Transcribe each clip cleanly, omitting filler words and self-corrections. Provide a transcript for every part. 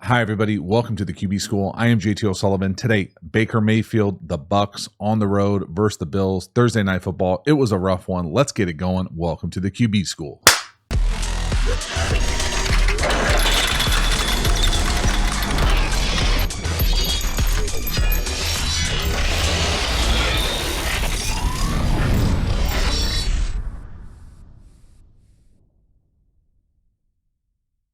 Hi, everybody. Welcome to the QB School. I am JT O'Sullivan. Today, Baker Mayfield, the Bucks on the road versus the Bills. Thursday Night Football. It was a rough one. Let's get it going. Welcome to the QB School.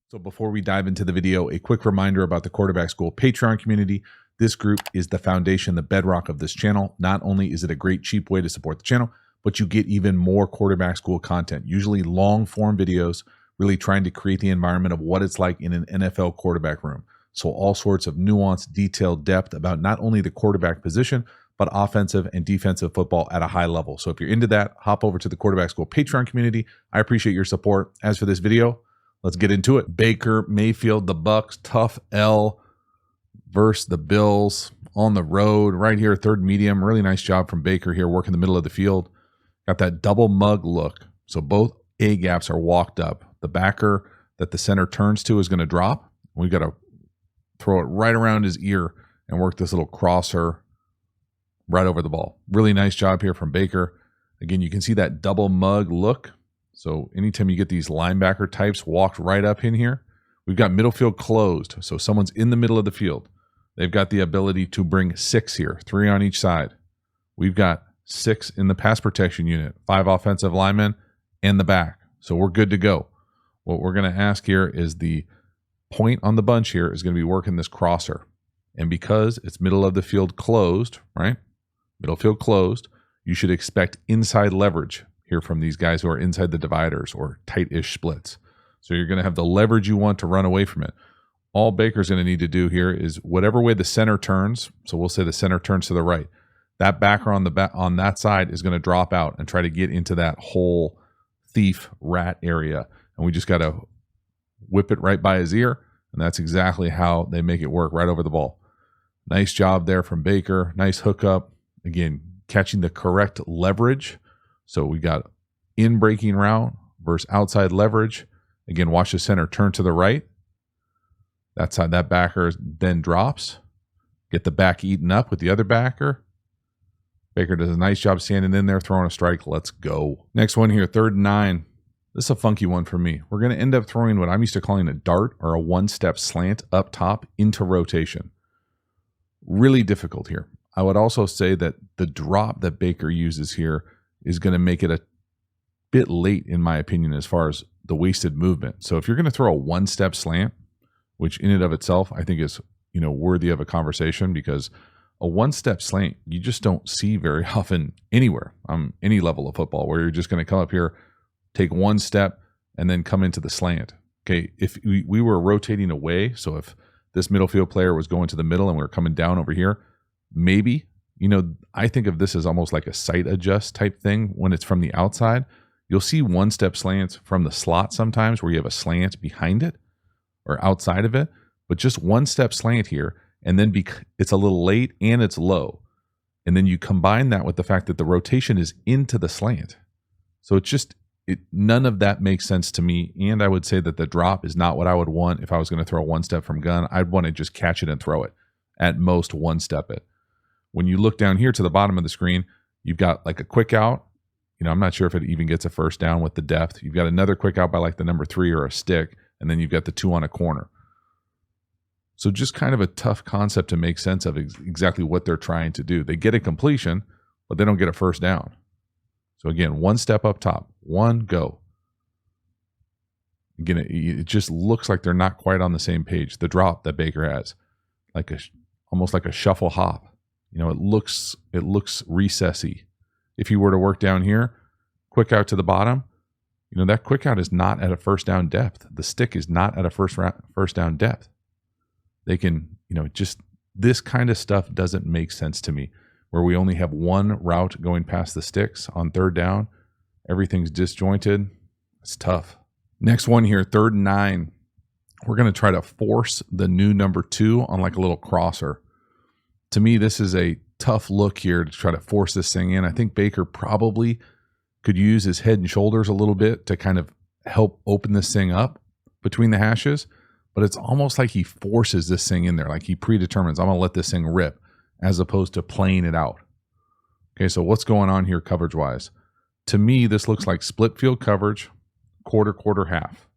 So before we dive into the video, a quick reminder about the Quarterback School Patreon community. This group is the foundation, the bedrock of this channel. Not only is it a great, cheap way to support the channel, but you get even more Quarterback School content, usually long form videos, really trying to create the environment of what it's like in an NFL quarterback room. So all sorts of nuance, detailed depth about not only the quarterback position, but offensive and defensive football at a high level. So if you're into that, hop over to the Quarterback School Patreon community. I appreciate your support. As for this video, let's get into it. Baker Mayfield, the Bucks, tough L versus the Bills on the road. Right here, third medium. Really nice job from Baker here, working the middle of the field. Got that double mug look. So both A gaps are walked up. The backer that the center turns to is going to drop. We've got to throw it right around his ear and work this little crosser right over the ball. Really nice job here from Baker. Again, you can see that double mug look. So anytime you get these linebacker types walked right up in here, we've got middle field closed. So someone's in the middle of the field. They've got the ability to bring 6 here, 3 on each side. We've got 6 in the pass protection unit, 5 offensive linemen and the back. So we're good to go. What we're going to ask here is the point on the bunch here is going to be working this crosser. And because it's middle of the field closed, right? Middle field closed, you should expect inside leverage here from these guys who are inside the dividers or tight-ish splits. So you're going to have the leverage you want to run away from it. All Baker's going to need to do here is whatever way the center turns, so we'll say the center turns to the right, that backer on that side is going to drop out and try to get into that whole thief rat area. And we just got to whip it right by his ear, and that's exactly how they make it work, right over the ball. Nice job there from Baker. Nice hookup. Again, catching the correct leverage. So we got in breaking route versus outside leverage. Again, watch the center turn to the right. That's how that backer then drops. Get the back eaten up with the other backer. Baker does a nice job standing in there, throwing a strike. Let's go. Next one here, 3rd and 9. This is a funky one for me. We're going to end up throwing what I'm used to calling a dart or a one-step slant up top into rotation. Really difficult here. I would also say that the drop that Baker uses here is going to make it a bit late, in my opinion, as far as the wasted movement. So if you're going to throw a one-step slant, which in and of itself I think is worthy of a conversation, because a one-step slant you just don't see very often anywhere on any level of football, where you're just going to come up here, take one step, and then come into the slant. Okay, if we were rotating away, so if this middle field player was going to the middle and we were coming down over here, maybe. I think of this as almost like a sight adjust type thing when it's from the outside. You'll see one-step slants from the slot sometimes where you have a slant behind it or outside of it, but just one-step slant here, and then it's a little late and it's low. And then you combine that with the fact that the rotation is into the slant. So none of that makes sense to me, and I would say that the drop is not what I would want if I was going to throw a one-step from gun. I'd want to just catch it and throw it. At most, one-step it. When you look down here to the bottom of the screen, you've got like a quick out. I'm not sure if it even gets a first down with the depth. You've got another quick out by like the number 3 or a stick, and then you've got the 2 on a corner. So just kind of a tough concept to make sense of exactly what they're trying to do. They get a completion, but they don't get a first down. So again, one step up top, one go. Again, it just looks like they're not quite on the same page. The drop that Baker has, almost like a shuffle hop. It looks recessy. If you were to work down here, quick out to the bottom, that quick out is not at a first down depth. The stick is not at a first down depth. They can, just this kind of stuff doesn't make sense to me, where we only have one route going past the sticks on 3rd down. Everything's disjointed. It's tough. Next one here, 3rd and 9. We're going to try to force the new number 2 on like a little crosser. To me, this is a tough look here to try to force this thing in. I think Baker probably could use his head and shoulders a little bit to kind of help open this thing up between the hashes. but it's almost like he forces this thing in there. Like he predetermines, I'm going to let this thing rip, as opposed to playing it out. Okay, so what's going on here coverage-wise? To me, this looks like split field coverage, quarter, quarter, half.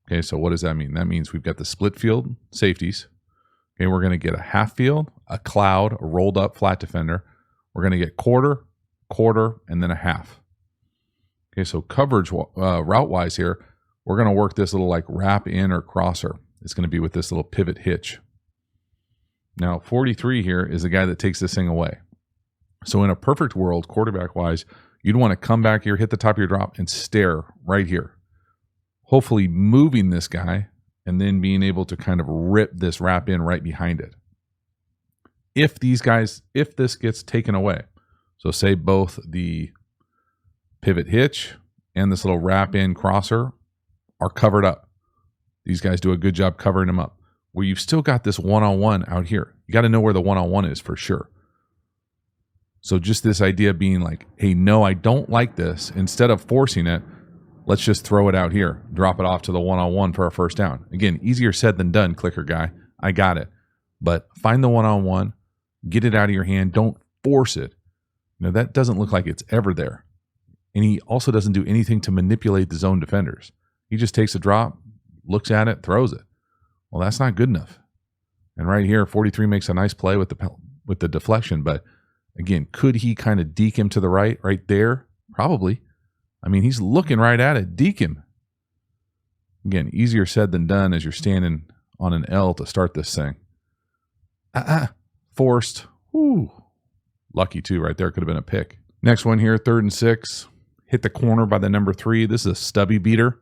Okay, so what does that mean? That means we've got the split field safeties. Okay, we're going to get a half field, a cloud, a rolled up flat defender. We're going to get quarter, quarter, and then a half. Okay, so coverage route-wise here, we're going to work this little like wrap in or crosser. It's going to be with this little pivot hitch. Now, 43 here is the guy that takes this thing away. So in a perfect world, quarterback-wise, you'd want to come back here, hit the top of your drop, and stare right here. Hopefully moving this guy and then being able to kind of rip this wrap in right behind it. If this gets taken away, so say both the pivot hitch and this little wrap in crosser are covered up. These guys do a good job covering them up. Where you've still got this one-on-one out here. You got to know where the one-on-one is for sure. So just this idea being like, hey, no, I don't like this. Instead of forcing it, let's just throw it out here. Drop it off to the one-on-one for a first down. Again, easier said than done, clicker guy. I got it. But find the one-on-one. Get it out of your hand. Don't force it. Now, that doesn't look like it's ever there. And he also doesn't do anything to manipulate the zone defenders. He just takes a drop, looks at it, throws it. Well, that's not good enough. And right here, 43 makes a nice play with the deflection. But again, could he kind of deke him to the right there? Probably. I mean, he's looking right at it. Deke him. Again, easier said than done as you're standing on an L to start this thing. Forced. Whew. Lucky too, right there. Could have been a pick. Next one here, 3rd and 6. Hit the corner by the number 3. This is a stubby beater.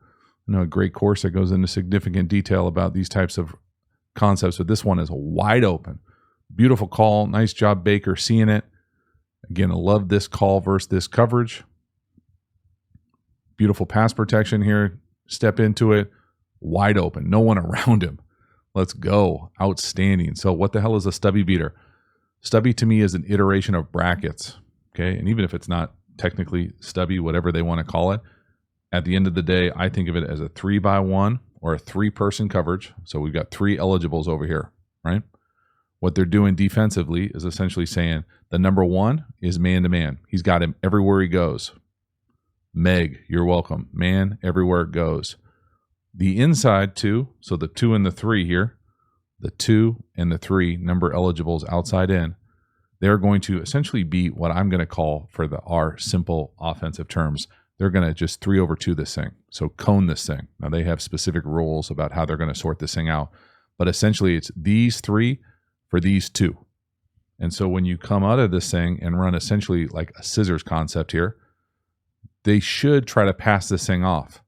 I know a great course that goes into significant detail about these types of concepts, but this one is wide open. Beautiful call. Nice job, Baker, seeing it. Again, I love this call versus this coverage. Beautiful pass protection here. Step into it. Wide open. No one around him. Let's go. Outstanding. So what the hell is a stubby beater? Stubby to me is an iteration of brackets. Okay, and even if it's not technically stubby, whatever they want to call it, at the end of the day, I think of it as a 3-by-1 or a 3-person coverage. So we've got 3 eligibles over here, right? What they're doing defensively is essentially saying the number 1 is man-to-man. He's got him everywhere he goes. Meg, you're welcome. Man, everywhere it goes. The inside 2, so the 2 and the 3 here, the 2 and the 3 number eligibles outside in, they're going to essentially be what I'm going to call, for our simple offensive terms, they're going to just 3/2 this thing. So cone this thing. Now they have specific rules about how they're going to sort this thing out. But essentially it's these 3 for these 2. And so when you come out of this thing and run essentially like a scissors concept here, they should try to pass this thing off.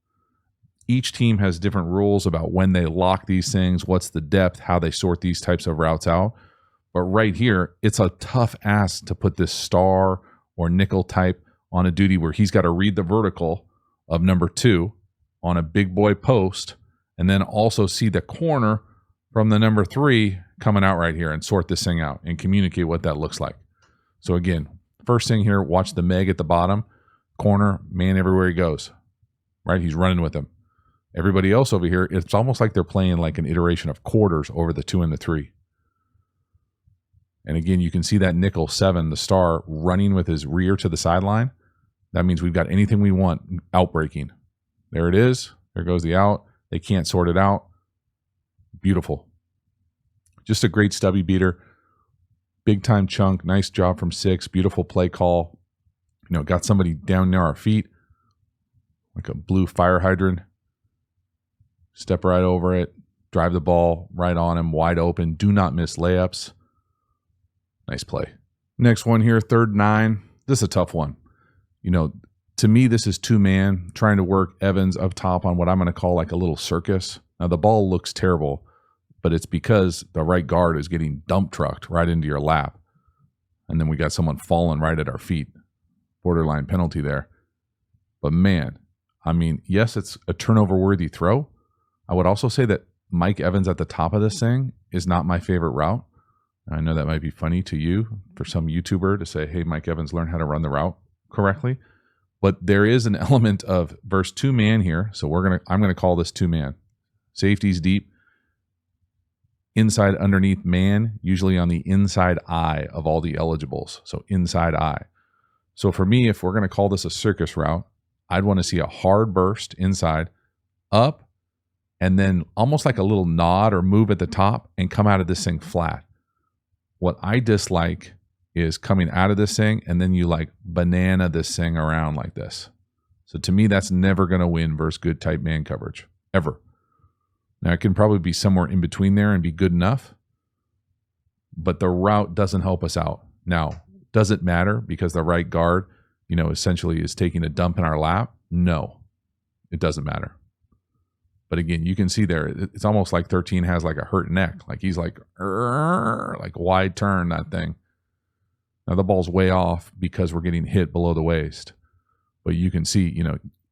Each team has different rules about when they lock these things, what's the depth, how they sort these types of routes out. But right here, it's a tough ask to put this star or nickel type on a duty where he's got to read the vertical of number 2 on a big boy post and then also see the corner from the number 3 coming out right here and sort this thing out and communicate what that looks like. So again, first thing here, watch the Meg at the bottom. Corner, man everywhere he goes. Right? He's running with him. Everybody else over here, it's almost like they're playing like an iteration of quarters over the 2 and the 3. And again, you can see that nickel 7, the star, running with his rear to the sideline. That means we've got anything we want outbreaking. There it is. There goes the out. They can't sort it out. Beautiful. Just a great stubby beater. Big time chunk. Nice job from 6. Beautiful play call. You know, got somebody down near our feet. Like a blue fire hydrant. Step right over it. Drive the ball right on him. Wide open. Do not miss layups. Nice play. Next one here, 3rd and 9. This is a tough one. You know, to me, this is 2-man trying to work Evans up top on what I'm going to call like a little circus. Now, the ball looks terrible, but it's because the right guard is getting dump trucked right into your lap. And then we got someone falling right at our feet. Borderline penalty there. But man, I mean, yes, it's a turnover-worthy throw. I would also say that Mike Evans at the top of this thing is not my favorite route. I know that might be funny to you, for some YouTuber to say, hey, Mike Evans, learn how to run the route correctly. But there is an element of verse 2-man here. So I'm going to call this 2-man. Safety's deep. inside, underneath, man, usually on the inside eye of all the eligibles. So inside eye. So for me, if we're going to call this a circus route, I'd want to see a hard burst inside, up, and then almost like a little nod or move at the top and come out of this thing flat. What I dislike is coming out of this thing and then you like banana this thing around like this. So to me, that's never going to win versus good tight man coverage, ever. Now, it can probably be somewhere in between there and be good enough, but the route doesn't help us out. Now, does it matter because the right guard, essentially is taking a dump in our lap? No, it doesn't matter. But again, you can see there, it's almost like 13 has like a hurt neck. Like he's like wide turn, that thing. Now the ball's way off because we're getting hit below the waist. But you can see,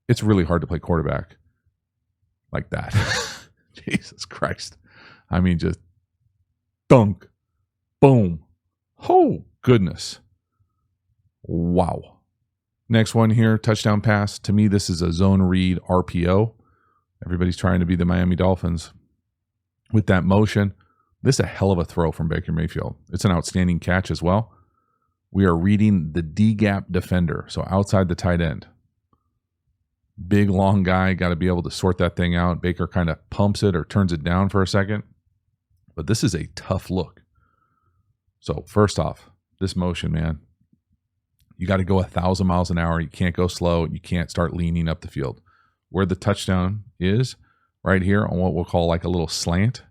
it's really hard to play quarterback like that. Jesus Christ. I mean, just dunk, boom. Oh, goodness. Wow. Next one here, touchdown pass. To me, this is a zone read RPO. Everybody's trying to be the Miami Dolphins with that motion. This is a hell of a throw from Baker Mayfield. It's an outstanding catch as well. We are reading the D-gap defender, so outside the tight end. Big, long guy, got to be able to sort that thing out. Baker kind of pumps it or turns it down for a second. But this is a tough look. So first off, this motion, man, you got to go 1,000 miles an hour. You can't go slow. You can't start leaning up the field. Where the touchdown is, right here on what we'll call like a little slant,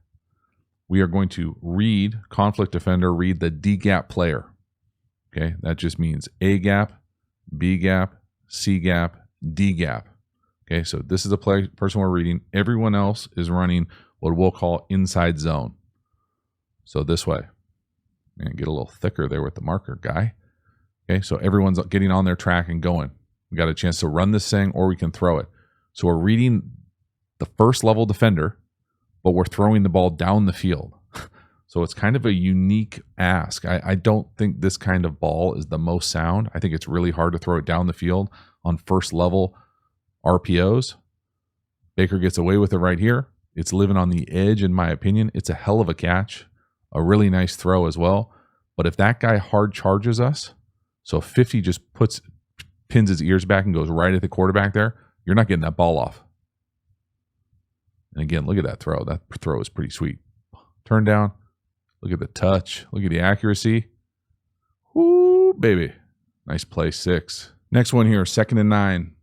we are going to read, conflict defender, read the D-gap player. Okay, that just means A gap, B gap, C gap, D gap. Okay, so this is the person we're reading. Everyone else is running what we'll call inside zone. So this way. Man, get a little thicker there with the marker guy. Okay, so everyone's getting on their track and going. We got a chance to run this thing or we can throw it. So we're reading the first level defender, but we're throwing the ball down the field. So it's kind of a unique ask. I don't think this kind of ball is the most sound. I think it's really hard to throw it down the field on first level RPOs. Baker gets away with it right here. It's living on the edge, in my opinion. It's a hell of a catch, a really nice throw as well. But if that guy hard charges us, so if 50 just pins his ears back and goes right at the quarterback there, you're not getting that ball off. And again, look at that throw. That throw is pretty sweet. Turn down. Look at the touch. Look at the accuracy. Woo, baby. Nice play, 6. Next one here, 2nd and 9.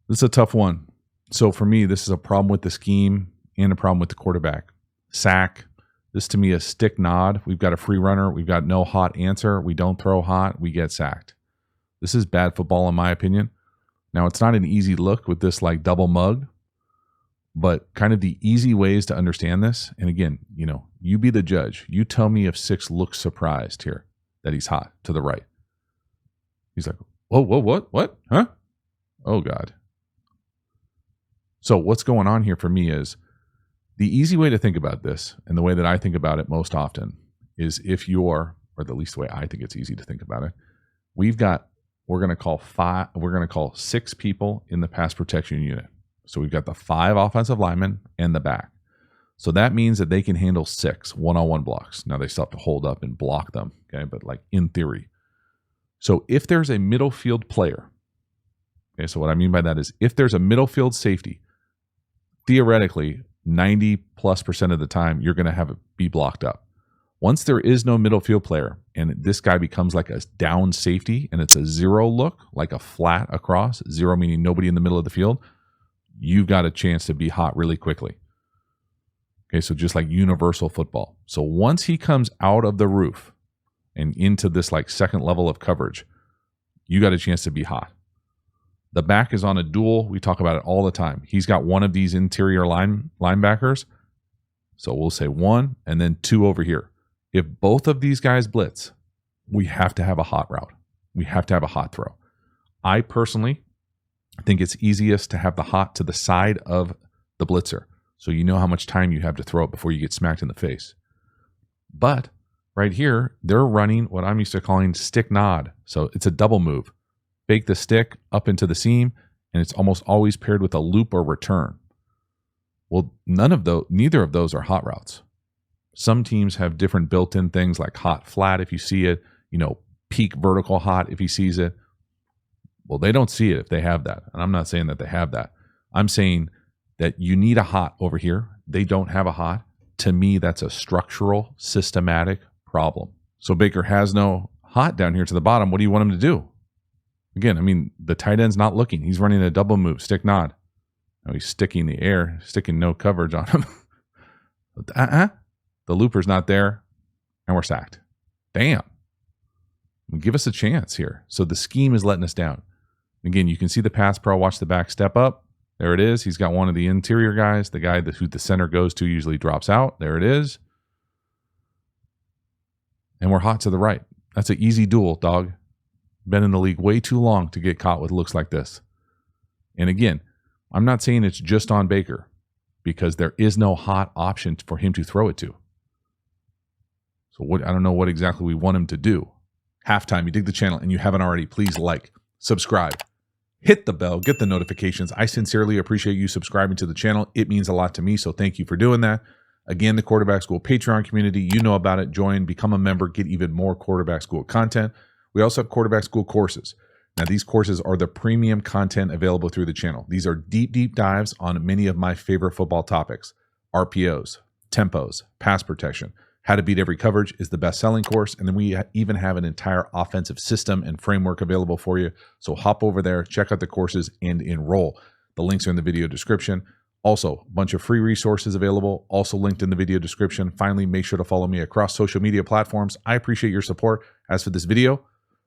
This is a tough one. So for me, this is a problem with the scheme and a problem with the quarterback. Sack. This to me is stick nod. We've got a free runner. We've got no hot answer. We don't throw hot. We get sacked. This is bad football in my opinion. Now, it's not an easy look with this like double mug, but kind of the easy ways to understand this. And again, you be the judge. You tell me if 6 looks surprised here that he's hot to the right. He's like, whoa, what? Huh? Oh, God. So what's going on here for me is the easy way to think about this, and the way that I think about it most often, is if you're, or at least the way I think it's easy to think about it, we're going to call 6 people in the pass protection unit. So we've got the 5 offensive linemen and the back. So that means that they can handle 6 one-on-one blocks. Now they still have to hold up and block them, okay? But like in theory. So if there's a middle field player, okay, so what I mean by that is if there's a middle field safety, theoretically 90+% of the time you're going to have it be blocked up. Once there is no middle field player and this guy becomes like a down safety and it's a 0 look, like a flat across, 0 meaning nobody in the middle of the field, you've got a chance to be hot really quickly. Okay, so just like universal football. So once he comes out of the roof and into this like second level of coverage, you got a chance to be hot. The back is on a duel. We talk about it all the time. He's got one of these interior linebackers. So we'll say 1 and then 2 over here. If both of these guys blitz, we have to have a hot route. We have to have a hot throw. I personally think it's easiest to have the hot to the side of the blitzer. So you know how much time you have to throw it before you get smacked in the face. But right here, they're running what I'm used to calling stick nod. So it's a double move. Bake the stick up into the seam, and it's almost always paired with a loop or return. Well, neither of those are hot routes. Some teams have different built-in things like hot flat if you see it, peak vertical hot if he sees it. Well, they don't see it if they have that. And I'm not saying that they have that. I'm saying that you need a hot over here. They don't have a hot. To me, that's a structural, systematic problem. So Baker has no hot down here to the bottom. What do you want him to do? Again, I mean, the tight end's not looking. He's running a double move, stick nod. Now he's sticking the air, sticking no coverage on him. The looper's not there, and we're sacked. Damn. Give us a chance here. So the scheme is letting us down. Again, you can see the pass pro. Watch the back step up. There it is. He's got one of the interior guys. The guy who the center goes to usually drops out. There it is. And we're hot to the right. That's an easy duel, dog. Been in the league way too long to get caught with looks like this. And again, I'm not saying it's just on Baker because there is no hot option for him to throw it to. So I don't know what exactly we want him to do. Halftime, you dig the channel and you haven't already, please like, subscribe, hit the bell, get the notifications. I sincerely appreciate you subscribing to the channel. It means a lot to me, so thank you for doing that. Again, the Quarterback School Patreon community, you know about it. Join, become a member, get even more Quarterback School content. We also have Quarterback School courses. Now, these courses are the premium content available through the channel. These are deep, deep dives on many of my favorite football topics. RPOs, tempos, pass protection. How to Beat Every Coverage is the best-selling course, and then we even have an entire offensive system and framework available for you. So hop over there, check out the courses, and enroll. The links are in the video description. Also, a bunch of free resources available, also linked in the video description. Finally, make sure to follow me across social media platforms. I appreciate your support. As for this video,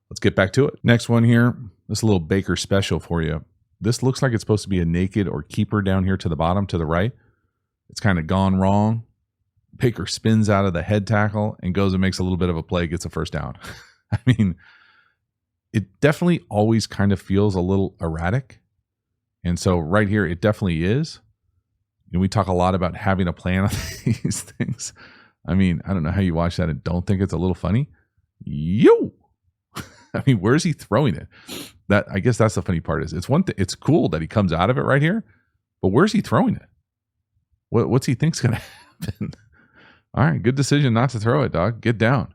let's get back to it. Next one here, this is a little Baker special for you. This looks like it's supposed to be a naked or keeper down here to the bottom, to the right. It's kind of gone wrong. Baker spins out of the head tackle and goes and makes a little bit of a play, gets a first down. I mean, it definitely always kind of feels a little erratic. And so right here, it definitely is. We talk a lot about having a plan on these things. I mean, I don't know how you watch that and don't think it's a little funny. Yo! I mean, where's he throwing it? I guess that's the funny part is it's cool that he comes out of it right here, but where's he throwing it? What's he think's going to happen? All right, good decision not to throw it, dog. Get down.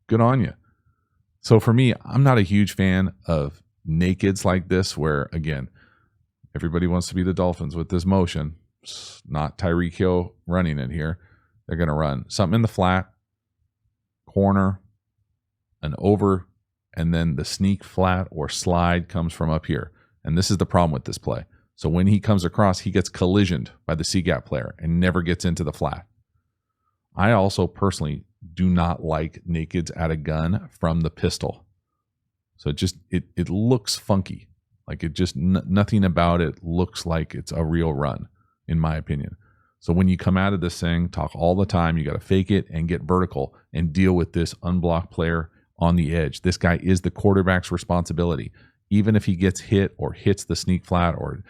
Good on you. So for me, I'm not a huge fan of nakeds like this where, again, everybody wants to be the Dolphins with this motion. It's not Tyreek Hill running it here. They're going to run something in the flat, corner, an over, and then the sneak flat or slide comes from up here. And this is the problem with this play. So when he comes across, he gets collisioned by the C-gap player and never gets into the flat. I also personally do not like nakeds at a gun from the pistol. So it looks funky. Like it just, nothing about it looks like it's a real run, in my opinion. So when you come out of this thing, talk all the time, you got to fake it and get vertical and deal with this unblocked player on the edge. This guy is the quarterback's responsibility. Even if he gets hit or hits the sneak flat or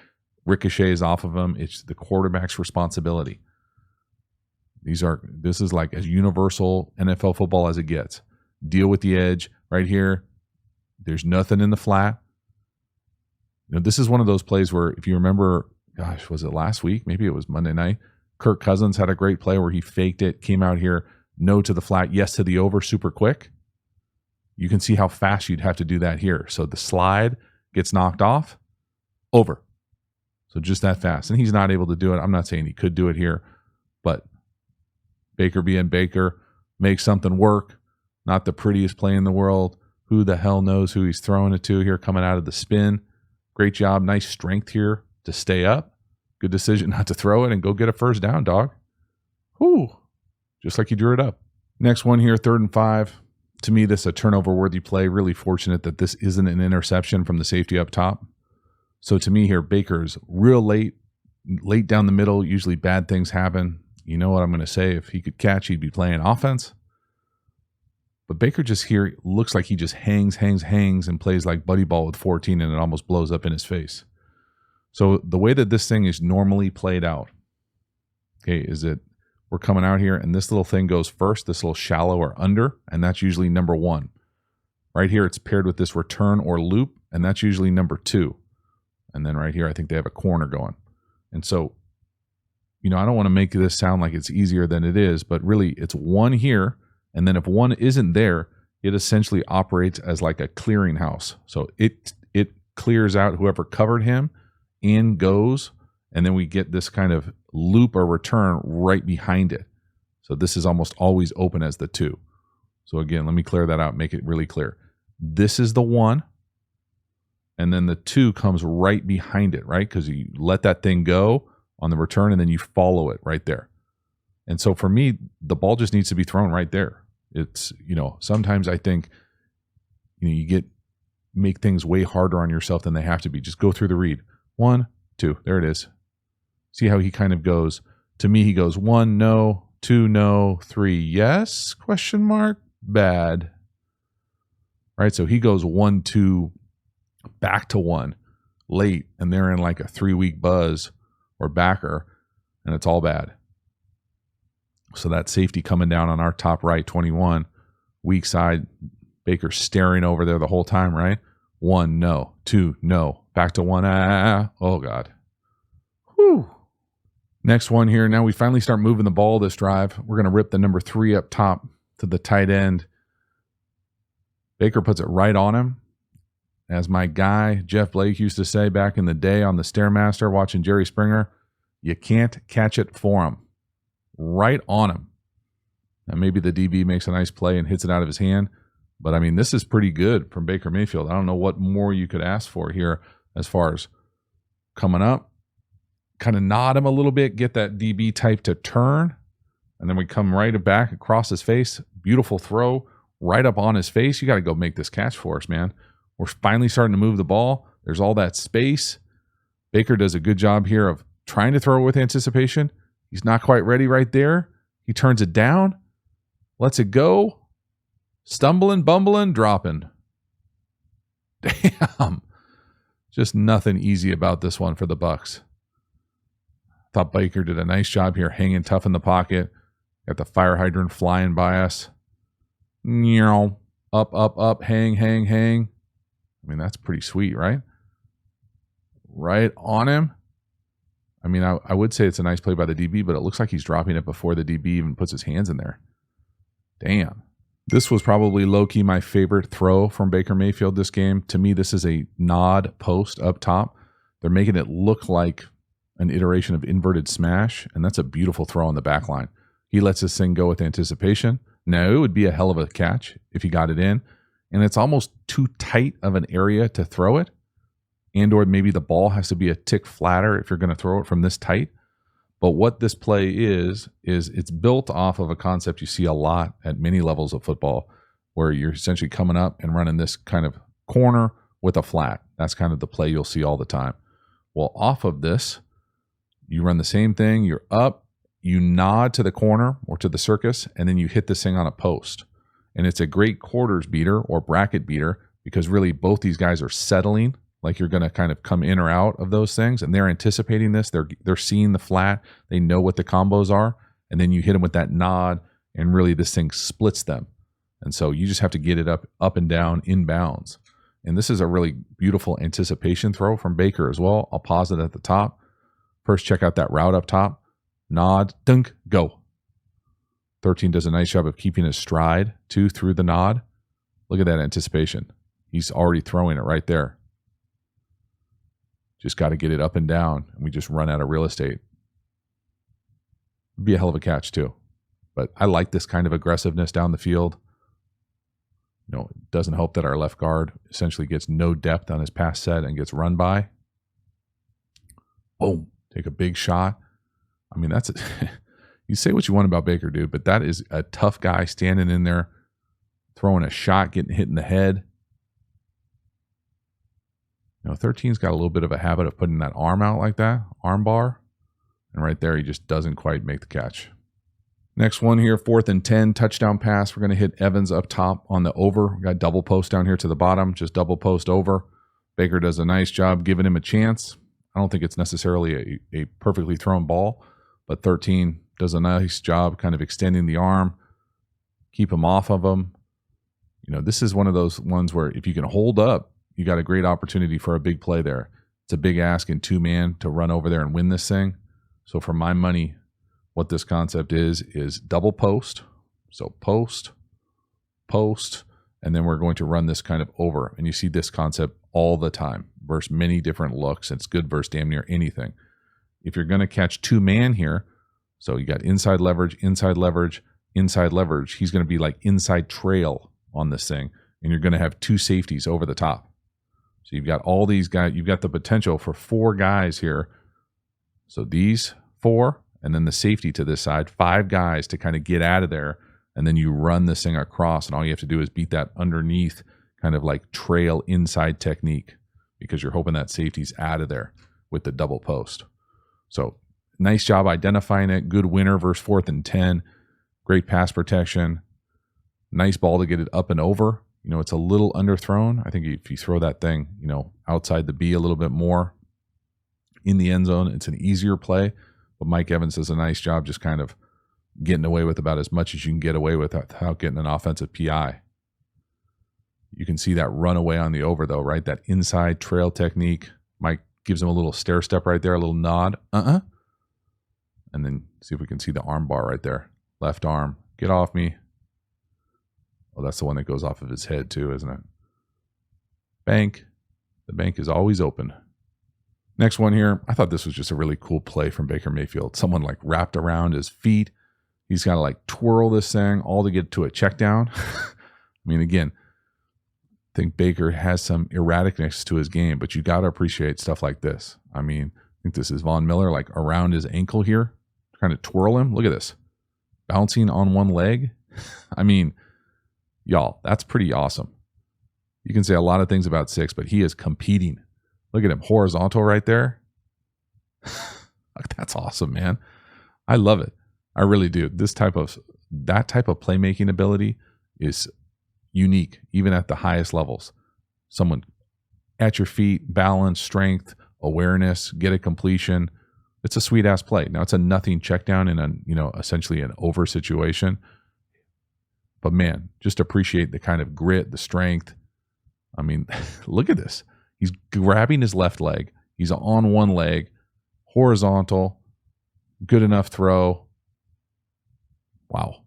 ricochets off of him, it's the quarterback's responsibility. This is like as universal NFL football as it gets. Deal with the edge right here. There's nothing in the flat. This is one of those plays where, if you remember, gosh, was it last week? Maybe it was Monday night. Kirk Cousins had a great play where he faked it, came out here, no to the flat, yes to the over, super quick. You can see how fast you'd have to do that here. So the slide gets knocked off, over. So just that fast. And he's not able to do it. I'm not saying he could do it here, but Baker being Baker, makes something work. Not the prettiest play in the world. Who the hell knows who he's throwing it to here coming out of the spin. Great job. Nice strength here to stay up. Good decision not to throw it and go get a first down, dog. Whew. Just like you drew it up. Next one here, 3rd and 5. To me, this is a turnover-worthy play. Really fortunate that this isn't an interception from the safety up top. So to me here, Baker's real late down the middle. Usually bad things happen. You know what I'm going to say. If he could catch, he'd be playing offense. But Baker just here looks like he just hangs, and plays like buddy ball with 14, and it almost blows up in his face. So the way that this thing is normally played out, okay, is that we're coming out here, and this little thing goes first, this little shallow or under, and that's usually number 1. Right here, it's paired with this return or loop, and that's usually number 2. And then right here, I think they have a corner going. And so I don't want to make this sound like it's easier than it is, but really it's one here. And then if one isn't there, it essentially operates as like a clearinghouse. So it clears out whoever covered him and goes, and then we get this kind of loop or return right behind it. So this is almost always open as the 2. So again, let me clear that out, make it really clear. This is the 1, and then the 2 comes right behind it, right? Because you let that thing go on the return, and then you follow it right there. And so for me, the ball just needs to be thrown right there. It's, sometimes I think, you make things way harder on yourself than they have to be. Just go through the read. 1, 2, there it is. See how he kind of goes. To me, he goes 1, no, 2, no, 3, yes, ? Bad. Right? So he goes 1, 2, back to 1, late, and they're in like a 3-week buzz or backer, and it's all bad. So that safety coming down on our top right, 21, weak side, Baker staring over there the whole time, right? 1, no, 2, no, back to 1, oh God. Whew. Next one here. Now we finally start moving the ball this drive. We're going to rip the number 3 up top to the tight end. Baker puts it right on him. As my guy, Jeff Blake, used to say back in the day on the Stairmaster watching Jerry Springer, you can't catch it for him. Right on him. Now maybe the DB makes a nice play and hits it out of his hand. But, I mean, this is pretty good from Baker Mayfield. I don't know what more you could ask for here as far as coming up. Kind of nod him a little bit, get that DB type to turn. And then we come right back across his face. Beautiful throw right up on his face. You got to go make this catch for us, man. We're finally starting to move the ball. There's all that space. Baker does a good job here of trying to throw it with anticipation. He's not quite ready right there. He turns it down, lets it go. Stumbling, bumbling, dropping. Damn. Just nothing easy about this one for the Bucs. Thought Baker did a nice job here, hanging tough in the pocket. Got the fire hydrant flying by us. Up, up, up, hang, hang, hang. I mean, that's pretty sweet, right? Right on him. I mean, I would say it's a nice play by the DB, but it looks like he's dropping it before the DB even puts his hands in there. Damn. This was probably low-key my favorite throw from Baker Mayfield this game. To me, this is a nod post up top. They're making it look like an iteration of inverted smash, and that's a beautiful throw on the back line. He lets this thing go with anticipation. Now, it would be a hell of a catch if he got it in, and it's almost too tight of an area to throw it, and or maybe the ball has to be a tick flatter if you're going to throw it from this tight. But what this play is it's built off of a concept you see a lot at many levels of football, where you're essentially coming up and running this kind of corner with a flat. That's kind of the play you'll see all the time. Well, off of this, you run the same thing. You're up, you nod to the corner or to the circus, and then you hit this thing on a post. And it's a great quarters beater or bracket beater because really both these guys are settling. Like you're going to kind of come in or out of those things, and they're anticipating this. They're seeing the flat. They know what the combos are, and then you hit them with that nod, and really this thing splits them. And so you just have to get it up and down in bounds. And this is a really beautiful anticipation throw from Baker as well. I'll pause it at the top. First, check out that route up top. Nod, dunk, go. 13 does a nice job of keeping his stride, too, through the nod. Look at that anticipation. He's already throwing it right there. Just got to get it up and down, and we just run out of real estate. It'd be a hell of a catch, too. But I like this kind of aggressiveness down the field. It doesn't help that our left guard essentially gets no depth on his pass set and gets run by. Boom. Take a big shot. I mean, that's you say what you want about Baker, dude, but that is a tough guy standing in there, throwing a shot, getting hit in the head. 13's got a little bit of a habit of putting that arm out like that, arm bar. And right there, he just doesn't quite make the catch. Next one here, 4th and 10, touchdown pass. We're going to hit Evans up top on the over. We got double post down here to the bottom, just double post over. Baker does a nice job giving him a chance. I don't think it's necessarily a perfectly thrown ball, but 13 does a nice job kind of extending the arm, keep him off of him. This is one of those ones where if you can hold up, you got a great opportunity for a big play there. It's a big ask in 2-man to run over there and win this thing. So for my money, what this concept is double post. So post, post, and then we're going to run this kind of over. And you see this concept all the time versus many different looks. It's good versus damn near anything. If you're going to catch two man here, so you got inside leverage, inside leverage, inside leverage, he's going to be like inside trail on this thing. And you're going to have two safeties over the top. So you've got all these guys, you've got the potential for four guys here. So these four, and then the safety to this side, five guys to kind of get out of there. And then you run this thing across, and all you have to do is beat that underneath kind of like trail inside technique, because you're hoping that safety's out of there with the double post. So nice job identifying it. Good winner versus 4th and 10. Great pass protection. Nice ball to get it up and over. You know, it's a little underthrown. I think if you throw that thing, you know, outside the B a little bit more in the end zone, it's an easier play. But Mike Evans does a nice job just kind of getting away with about as much as you can get away with without getting an offensive PI. You can see that runaway on the over, though, right? That inside trail technique. Mike gives him a little stair step right there, a little nod. And then see if we can see the arm bar right there. Left arm. Get off me. Oh, that's the one that goes off of his head, too, isn't it? Bank. The bank is always open. Next one here. I thought this was just a really cool play from Baker Mayfield. Someone like wrapped around his feet. He's got to like twirl this thing all to get to a check down. I mean, again, I think Baker has some erraticness to his game, but you got to appreciate stuff like this. I mean, I think this is Von Miller, like around his ankle here, trying to twirl him. Look at this. Bouncing on one leg. I mean, y'all, that's pretty awesome. You can say a lot of things about Six, but he is competing. Look at him, horizontal right there. That's awesome, man. I love it. I really do. That type of playmaking ability is unique, even at the highest levels. Someone at your feet, balance, strength, awareness, get a completion. It's a sweet ass play. Now it's a nothing check down in a, you know, essentially an over situation. But man, just appreciate the kind of grit, the strength. I mean, look at this. He's grabbing his left leg. He's on one leg, horizontal, good enough throw. Wow.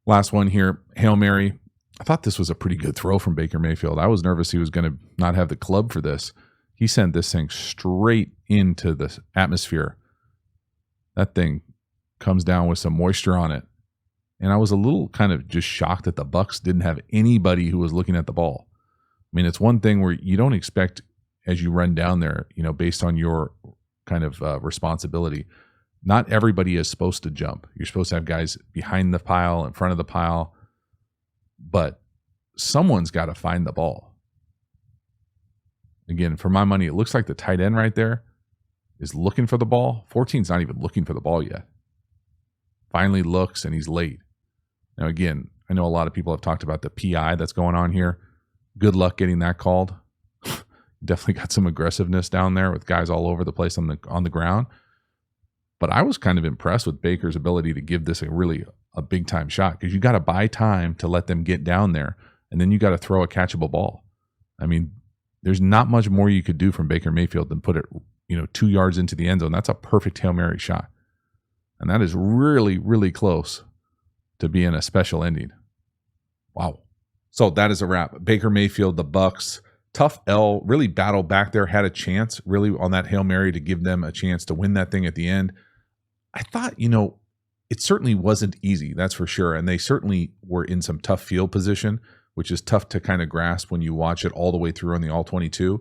Last one here, Hail Mary. I thought this was a pretty good throw from Baker Mayfield. I was nervous he was going to not have the club for this. He sent this thing straight into the atmosphere. That thing comes down with some moisture on it. And I was a little kind of just shocked that the Bucs didn't have anybody who was looking at the ball. I mean, it's one thing where you don't expect, as you run down there, you know, based on your kind of responsibility, not everybody is supposed to jump. You're supposed to have guys behind the pile, in front of the pile, but someone's got to find the ball. Again, for my money, it looks like the tight end right there is looking for the ball. 14's not even looking for the ball yet. Finally looks, and he's late. Now, again, I know a lot of people have talked about the PI that's going on here. Good luck getting that called. Definitely got some aggressiveness down there with guys all over the place on the ground. But I was kind of impressed with Baker's ability to give this a big time shot, because you got to buy time to let them get down there, and then you got to throw a catchable ball. I mean, there's not much more you could do from Baker Mayfield than put it, 2 yards into the end zone. That's a perfect Hail Mary shot. And that is really, really close to being a special ending. Wow. So that is a wrap. Baker Mayfield, the Bucs, tough L, really battled back there, had a chance really on that Hail Mary to give them a chance to win that thing at the end. I thought, it certainly wasn't easy, that's for sure. And they certainly were in some tough field position, which is tough to kind of grasp when you watch it all the way through on the All-22.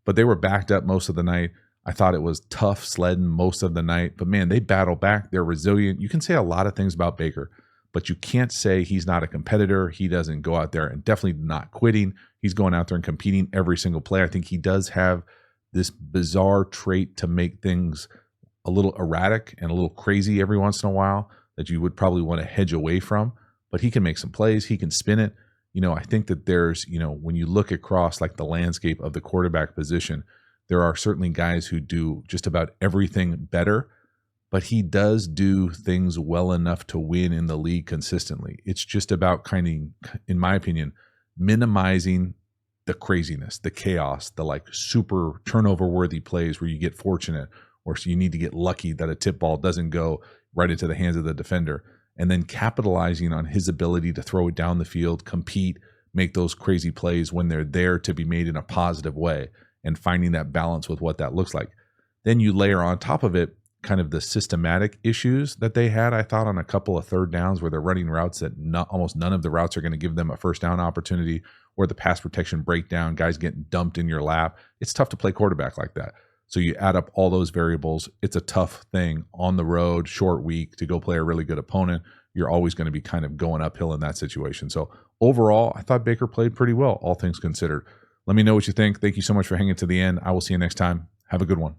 But they were backed up most of the night. I thought it was tough sledding most of the night. But man, they battle back. They're resilient. You can say a lot of things about Baker, but you can't say he's not a competitor. He doesn't go out there, and definitely not quitting. He's going out there and competing every single play. I think he does have this bizarre trait to make things a little erratic and a little crazy every once in a while that you would probably want to hedge away from. But he can make some plays. He can spin it. I think that there's, when you look across like the landscape of the quarterback position, there are certainly guys who do just about everything better, but he does do things well enough to win in the league consistently. It's just about kind of, in my opinion, minimizing the craziness, the chaos, the like super turnover worthy plays where you get fortunate, or so you need to get lucky that a tip ball doesn't go right into the hands of the defender. And then capitalizing on his ability to throw it down the field, compete, make those crazy plays when they're there to be made in a positive way, and finding that balance with what that looks like. Then you layer on top of it kind of the systematic issues that they had, I thought, on a couple of third downs where they're running routes that almost none of the routes are going to give them a first down opportunity, or the pass protection breakdown, guys getting dumped in your lap. It's tough to play quarterback like that. So you add up all those variables. It's a tough thing on the road, short week, to go play a really good opponent. You're always going to be kind of going uphill in that situation. So overall, I thought Baker played pretty well, all things considered. Let me know what you think. Thank you so much for hanging to the end. I will see you next time. Have a good one.